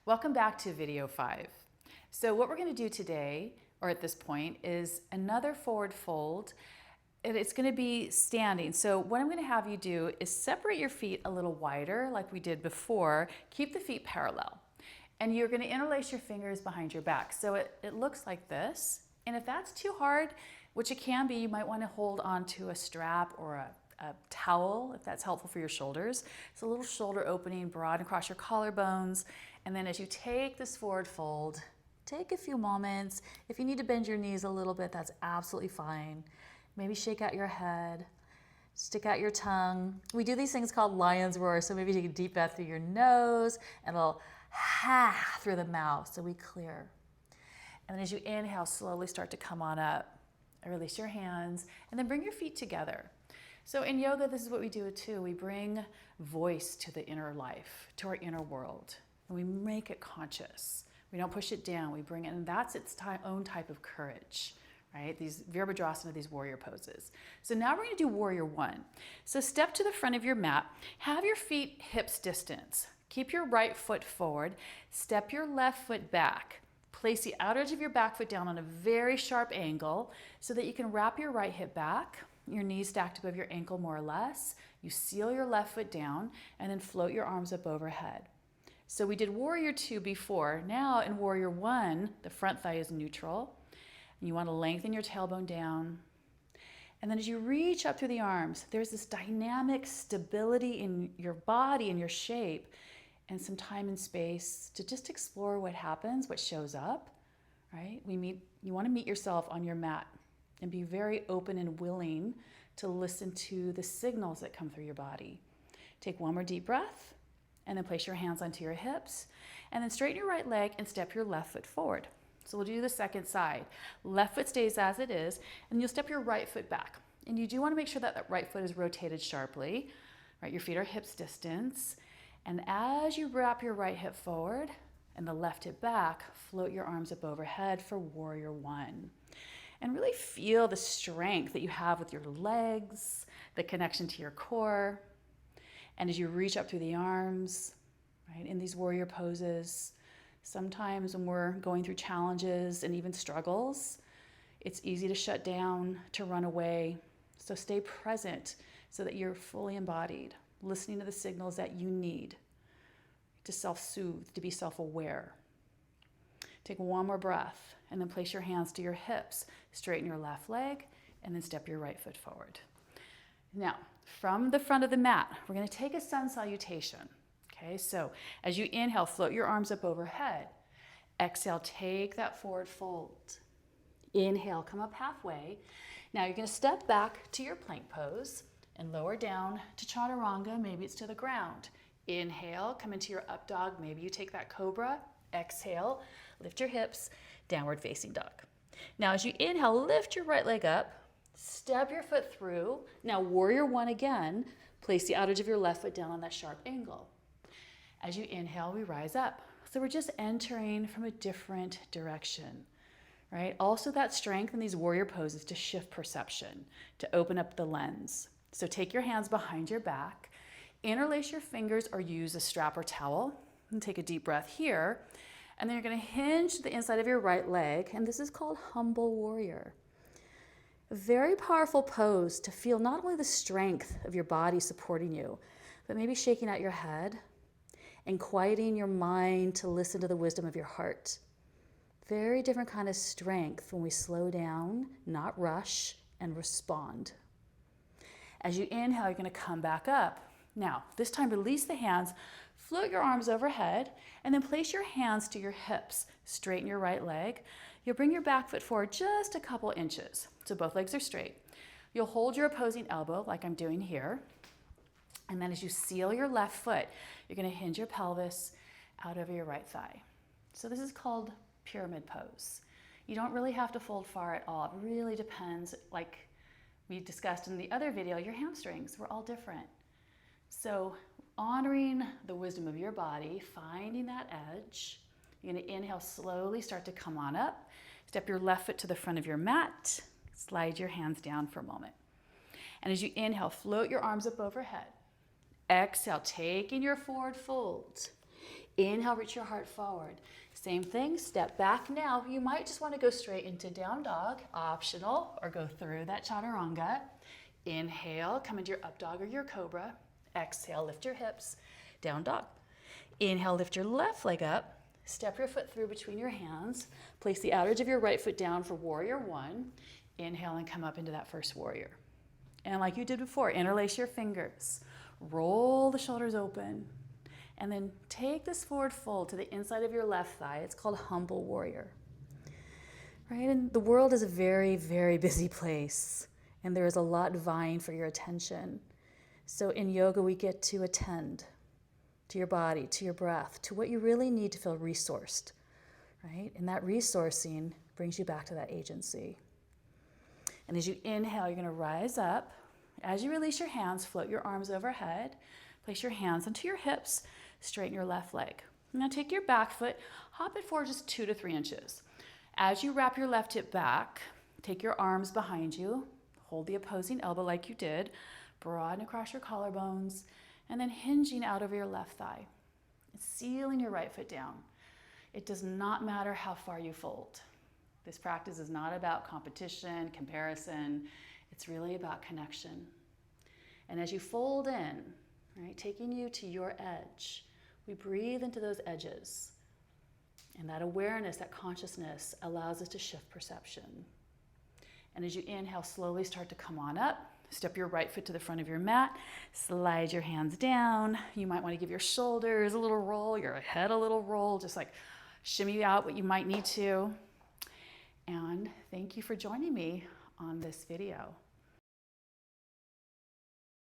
Welcome back to video 5. So what we're going to do today, or at this point, is another forward fold, and it's going to be standing. So what I'm going to have you do is separate your feet a little wider like we did before. Keep the feet parallel. And you're going to interlace your fingers behind your back. So it looks like this. And if that's too hard, which it can be, you might want to hold onto a strap or a towel, if that's helpful for your shoulders. It's a little shoulder opening, broad across your collarbones. And then as you take this forward fold, take a few moments. If you need to bend your knees a little bit, that's absolutely fine. Maybe shake out your head, stick out your tongue. We do these things called lion's roar, so maybe take a deep breath through your nose and a little ha through the mouth so we clear. And then as you inhale, slowly start to come on up. Release your hands and then bring your feet together. So in yoga, this is what we do too. We bring voice to the inner life, to our inner world, and we make it conscious. We don't push it down, we bring it, and that's its own type of courage, right? These Virabhadrasana, these warrior poses. So now we're gonna do warrior 1. So step to the front of your mat, have your feet hips distance. Keep your right foot forward, step your left foot back. Place the outer edge of your back foot down on a very sharp angle so that you can wrap your right hip back, your knees stacked above your ankle more or less. You seal your left foot down and then float your arms up overhead. So we did warrior 2 before. Now in warrior 1, the front thigh is neutral. And you want to lengthen your tailbone down. And then as you reach up through the arms, there's this dynamic stability in your body and your shape and some time and space to just explore what happens, what shows up, right? You want to meet yourself on your mat and be very open and willing to listen to the signals that come through your body. Take one more deep breath and then place your hands onto your hips and then straighten your right leg and step your left foot forward. So we'll do the second side. Left foot stays as it is and you'll step your right foot back. And you do want to make sure that that right foot is rotated sharply, right? Your feet are hips distance. And as you wrap your right hip forward and the left hip back, float your arms up overhead for warrior 1. And really feel the strength that you have with your legs, the connection to your core. And as you reach up through the arms, right, in these warrior poses, sometimes when we're going through challenges and even struggles, it's easy to shut down, to run away. So stay present so that you're fully embodied, listening to the signals that you need to self-soothe, to be self-aware. Take one more breath and then place your hands to your hips, straighten your left leg, and then step your right foot forward. Now, from the front of the mat, we're gonna take a sun salutation. Okay, so as you inhale, float your arms up overhead. Exhale, take that forward fold. Inhale, come up halfway. Now you're gonna step back to your plank pose and lower down to chaturanga, maybe it's to the ground. Inhale, come into your up dog, maybe you take that cobra. Exhale, lift your hips, downward facing dog. Now as you inhale, lift your right leg up, step your foot through. Now warrior 1 again, place the outer edge of your left foot down on that sharp angle. As you inhale, we rise up. So we're just entering from a different direction, right? Also that strength in these warrior poses to shift perception, to open up the lens. So take your hands behind your back, interlace your fingers or use a strap or towel, and take a deep breath here. And then you're gonna hinge the inside of your right leg, and this is called humble warrior. A very powerful pose to feel not only the strength of your body supporting you, but maybe shaking out your head and quieting your mind to listen to the wisdom of your heart. Very different kind of strength when we slow down, not rush, and respond. As you inhale, you're gonna come back up. Now, this time release the hands, float your arms overhead, and then place your hands to your hips. Straighten your right leg. You'll bring your back foot forward just a couple inches, so both legs are straight. You'll hold your opposing elbow like I'm doing here. And then as you seal your left foot, you're gonna hinge your pelvis out over your right thigh. So this is called pyramid pose. You don't really have to fold far at all. It really depends, like we discussed in the other video, your hamstrings, we're all different. So honoring the wisdom of your body, finding that edge, you're gonna inhale slowly, start to come on up. Step your left foot to the front of your mat, slide your hands down for a moment. And as you inhale, float your arms up overhead. Exhale, taking your forward fold. Inhale, reach your heart forward. Same thing, step back now. You might just want to go straight into down dog, optional, or go through that chaturanga. Inhale, come into your up dog or your cobra. Exhale, lift your hips, down dog. Inhale, lift your left leg up. Step your foot through between your hands. Place the outer edge of your right foot down for warrior one. Inhale and come up into that first warrior. And like you did before, interlace your fingers. Roll the shoulders open. And then take this forward fold to the inside of your left thigh. It's called humble warrior. Right? And the world is a very, very busy place. And there is a lot vying for your attention. So in yoga, we get to attend to your body, to your breath, to what you really need to feel resourced. Right? And that resourcing brings you back to that agency. And as you inhale, you're going to rise up. As you release your hands, float your arms overhead. Place your hands onto your hips. Straighten your left leg. Now take your back foot, hop it forward just 2 to 3 inches. As you wrap your left hip back, take your arms behind you. Hold the opposing elbow like you did. Broaden across your collarbones. And then hinging out over your left thigh. Sealing your right foot down. It does not matter how far you fold. This practice is not about competition, comparison. It's really about connection. And as you fold in, right, taking you to your edge, we breathe into those edges. And that awareness, that consciousness allows us to shift perception. And as you inhale, slowly start to come on up. Step your right foot to the front of your mat. Slide your hands down. You might want to give your shoulders a little roll, your head a little roll, just like shimmy out what you might need to. And thank you for joining me on this video.